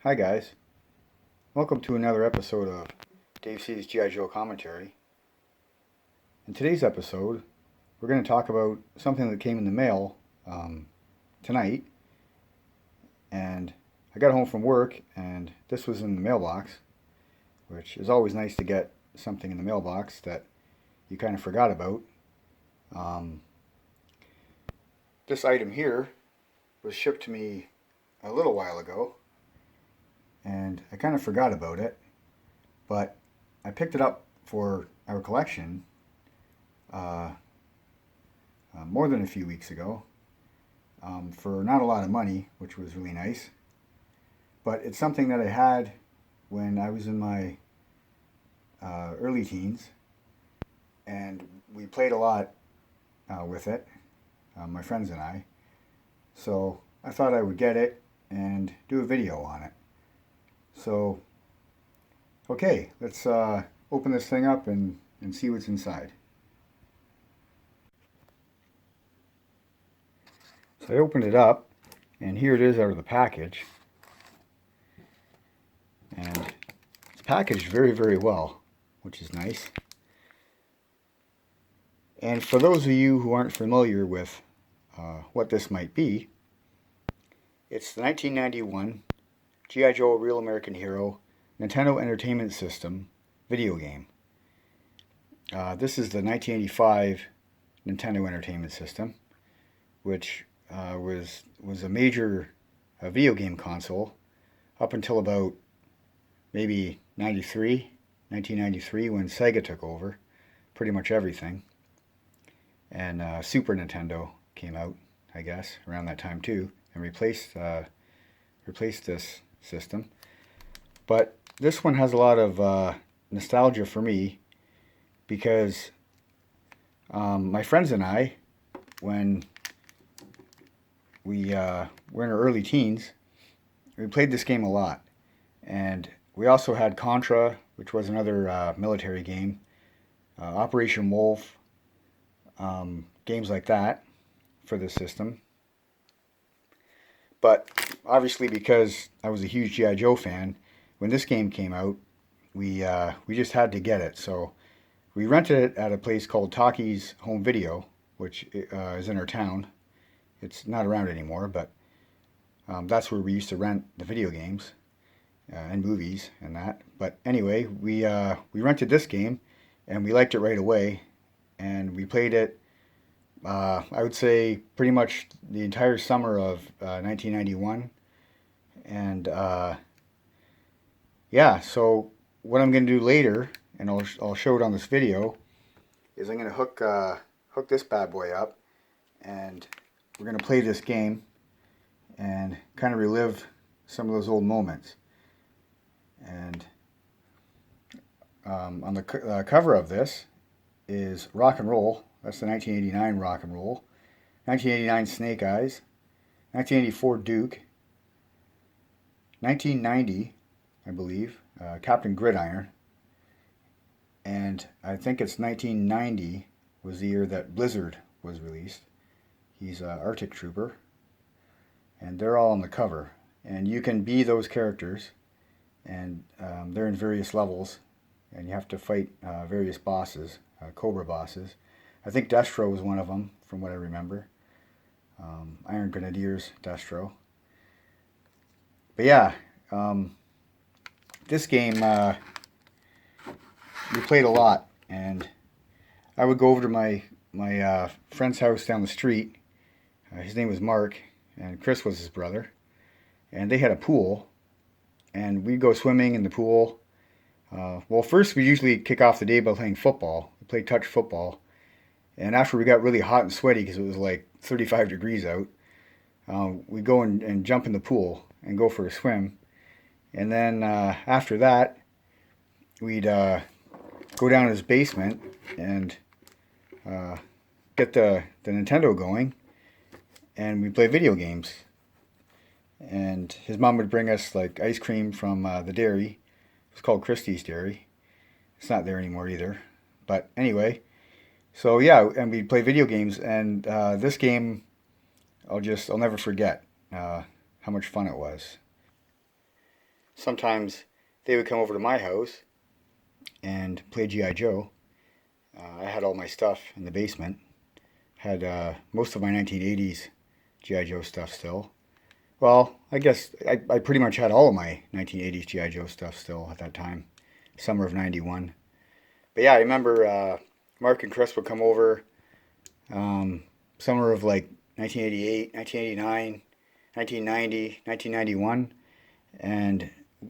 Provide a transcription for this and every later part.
Hi guys, welcome to another episode of Dave C's G.I. Joe Commentary. In today's episode, we're going to talk about something that came in the mail tonight. And I got home from work and this was in the mailbox, which is always nice to get something in the mailbox that you kind of forgot about. This item here was shipped to me a little while ago, and I kind of forgot about it, but I picked it up for our collection more than a few weeks ago for not a lot of money, which was really nice. But it's something that I had when I was in my early teens, and we played a lot with it, my friends and I. So I thought I would get it and do a video on it. So, okay, let's open this thing up and see what's inside. So I opened it up, and here it is out of the package. And it's packaged very, very well, which is nice. And for those of you who aren't familiar with what this might be, it's the 1991 G.I. Joe Real American Hero Nintendo Entertainment System video game. This is the 1985 Nintendo Entertainment System, which was a major video game console up until about maybe 1993, when Sega took over pretty much everything. And Super Nintendo came out, I guess, around that time too, and replaced this system. But this one has a lot of nostalgia for me, because my friends and I, when we were in our early teens, we played this game a lot. And we also had Contra, which was another military game, Operation Wolf, games like that for this system. But obviously, because I was a huge G.I. Joe fan, when this game came out, we just had to get it. So we rented it at a place called Talkie's Home Video, which is in our town. It's not around anymore, but that's where we used to rent the video games and movies and that. But anyway, we rented this game, and we liked it right away, and we played it. I would say pretty much the entire summer of 1991, and yeah. So what I'm going to do later, and I'll show it on this video, is I'm going to hook this bad boy up, and we're going to play this game and kind of relive some of those old moments. And on the cover of this is Rock and Roll. That's the 1989 Rock and Roll, 1989 Snake Eyes, 1984 Duke, 1990, I believe, Captain Gridiron, and I think it's 1990 was the year that Blizzard was released. He's an Arctic Trooper, and they're all on the cover. And you can be those characters, and they're in various levels, and you have to fight various bosses, Cobra bosses. I think Destro was one of them, from what I remember. Iron Grenadiers Destro. But yeah, this game we played a lot, and I would go over to my friend's house down the street. His name was Mark, and Chris was his brother, and they had a pool, and we'd go swimming in the pool. Well, first we usually kick off the day by playing football. We played touch football. And after we got really hot and sweaty, because it was like 35 degrees out, we'd go and jump in the pool and go for a swim. And then after that, we'd go down to his basement and get the Nintendo going, and we'd play video games. And his mom would bring us like ice cream from the dairy. It was called Christie's Dairy. It's not there anymore either. But anyway, so yeah, and we'd play video games, and this game, I'll never forget how much fun it was. sometimes they would come over to my house and play G.I. Joe. I had all my stuff in the basement. Had most of my 1980s G.I. Joe stuff still. Well, I guess I pretty much had all of my 1980s G.I. Joe stuff still at that time, summer of '91. But yeah, I remember Mark and Chris would come over summer of like 1988, 1989, 1990, 1991, and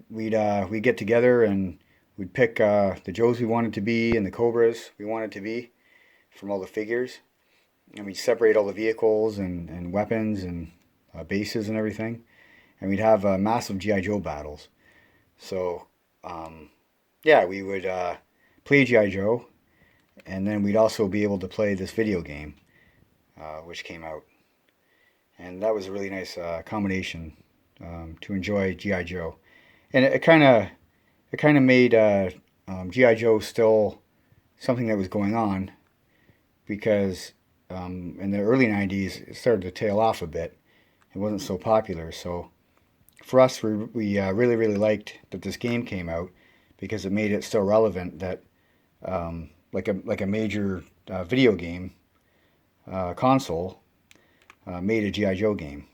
we'd get together and we'd pick the Joes we wanted to be and the Cobras we wanted to be from all the figures, and we'd separate all the vehicles and weapons and bases and everything, and we'd have massive G.I. Joe battles. So yeah, we would play G.I. Joe, and then we'd also be able to play this video game, which came out. And that was a really nice combination to enjoy G.I. Joe. And it kind of made G.I. Joe still something that was going on, because in the early 90s it started to tail off a bit. It wasn't so popular. So for us, we really, really liked that this game came out, because it made it still relevant that like a major video game console made a G.I. Joe game.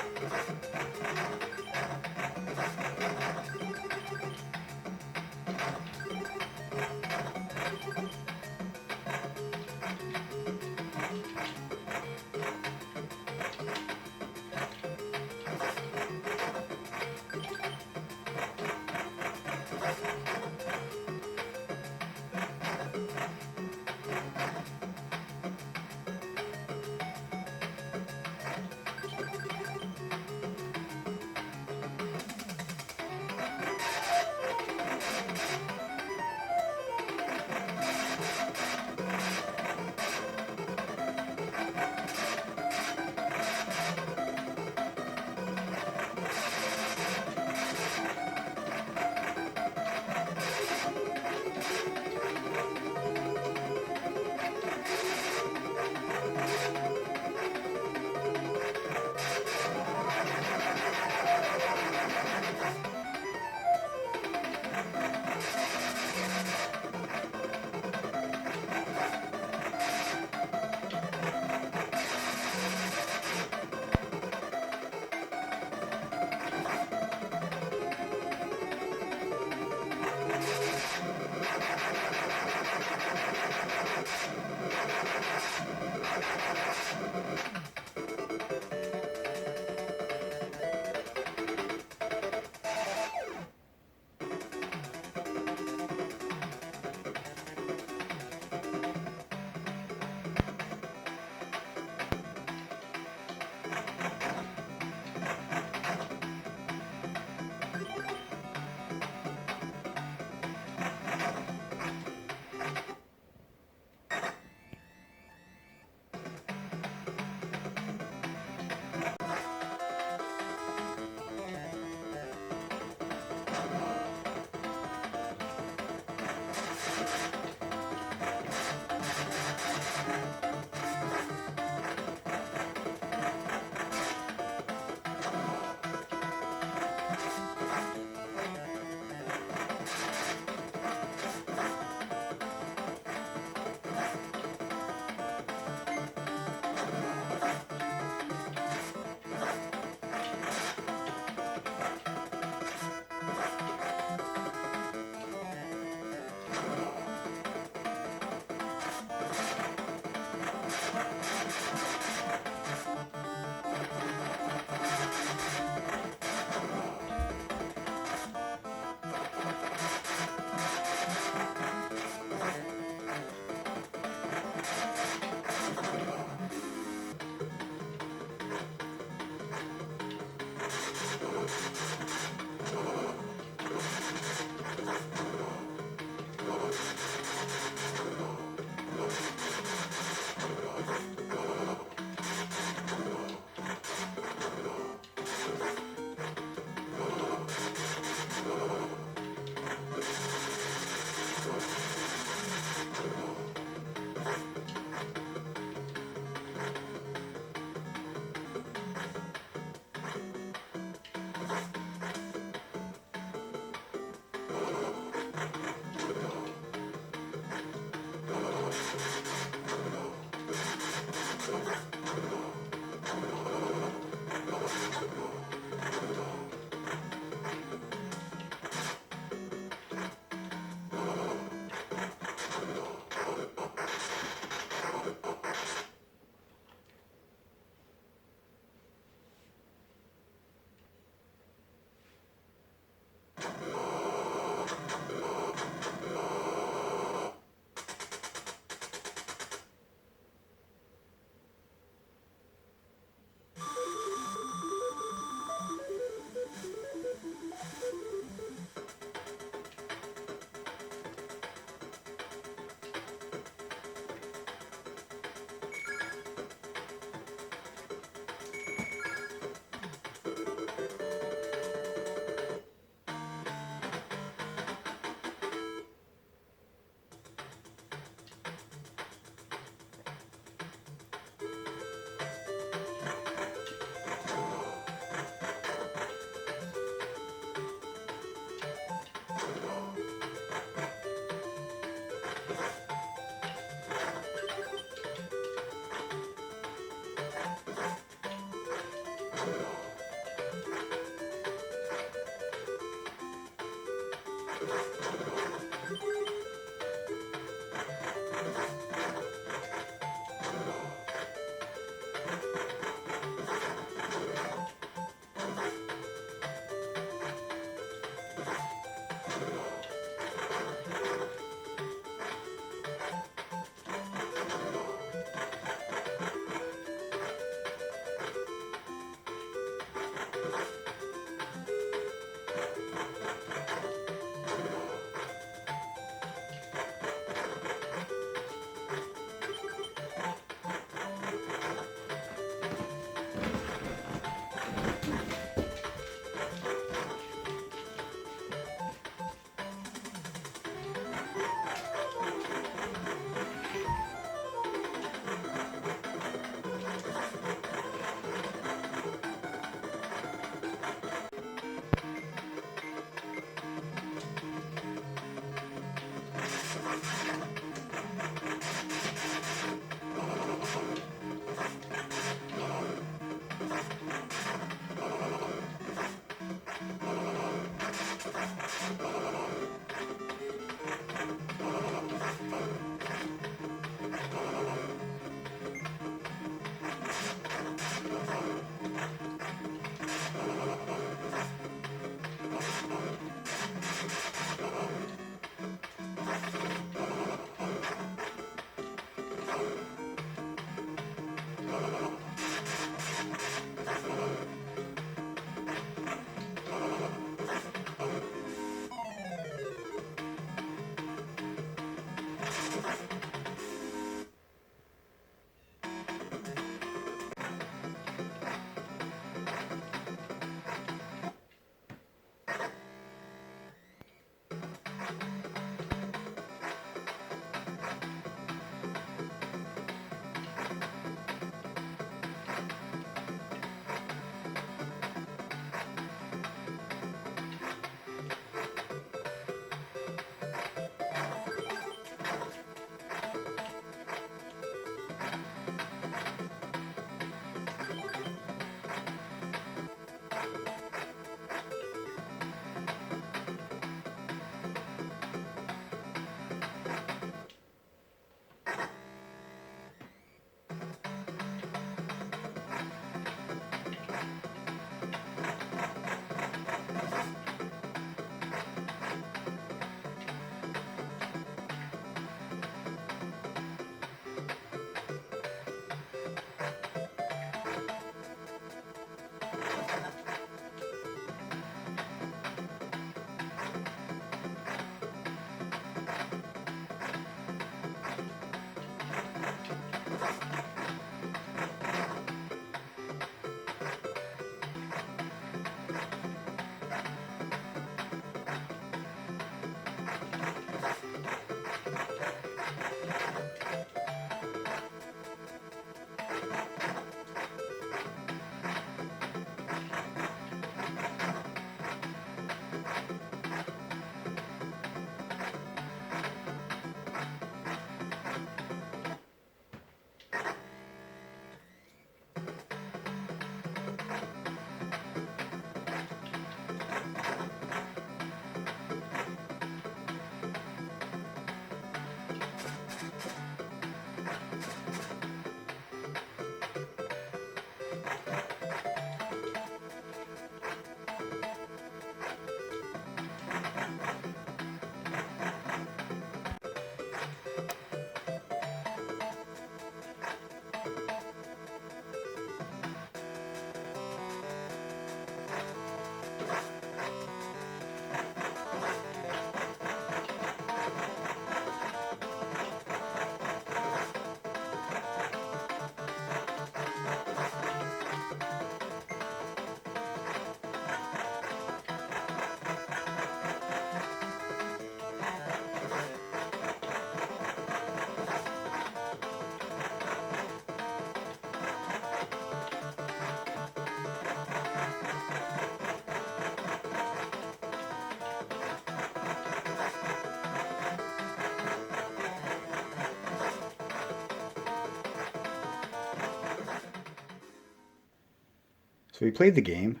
So we played the game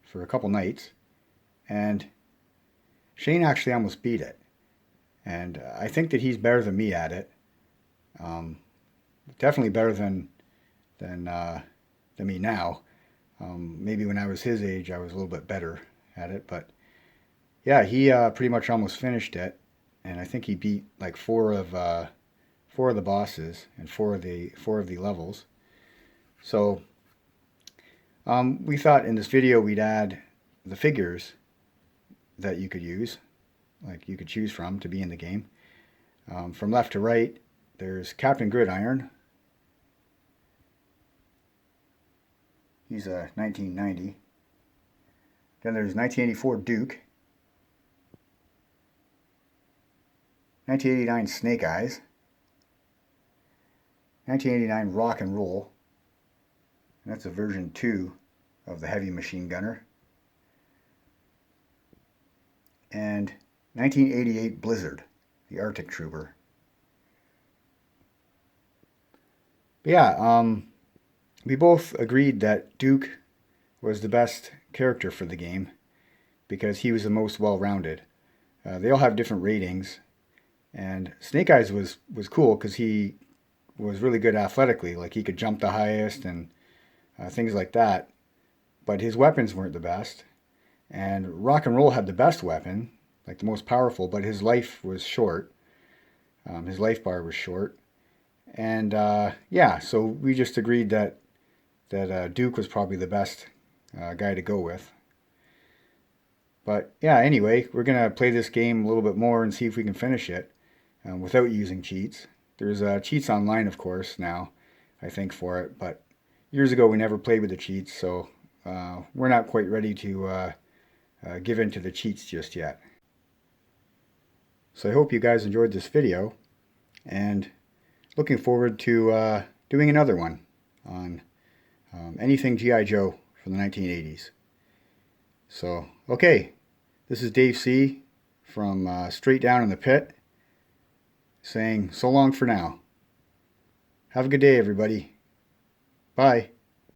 for a couple nights, and Shane actually almost beat it. And I think that he's better than me at it. Definitely better than me now. Maybe when I was his age, I was a little bit better at it. But yeah, he pretty much almost finished it. And I think he beat like four of the bosses and four of the levels. So we thought in this video we'd add the figures that you could use, like you could choose from to be in the game. From left to right, there's Captain Gridiron. He's a 1990. Then there's 1984 Duke. 1989 Snake Eyes. 1989 Rock and Roll. And that's a version 2 of the Heavy Machine Gunner. And 1988 Blizzard, the Arctic Trooper. But yeah, we both agreed that Duke was the best character for the game because he was the most well-rounded. They all have different ratings, and Snake Eyes was cool because he was really good athletically, like he could jump the highest and things like that. But his weapons weren't the best. And Rock and Roll had the best weapon, like the most powerful, but his life was short. His life bar was short. And yeah, so we just agreed that Duke was probably the best guy to go with. But yeah, anyway, we're going to play this game a little bit more and see if we can finish it without using cheats. There's cheats online, of course, now, I think, for it. But years ago, we never played with the cheats, so we're not quite ready to give in to the cheats just yet. So I hope you guys enjoyed this video, and looking forward to doing another one on anything G.I. Joe from the 1980s. So, okay, this is Dave C. from Straight Down in the Pit, saying so long for now. Have a good day, everybody. Bye.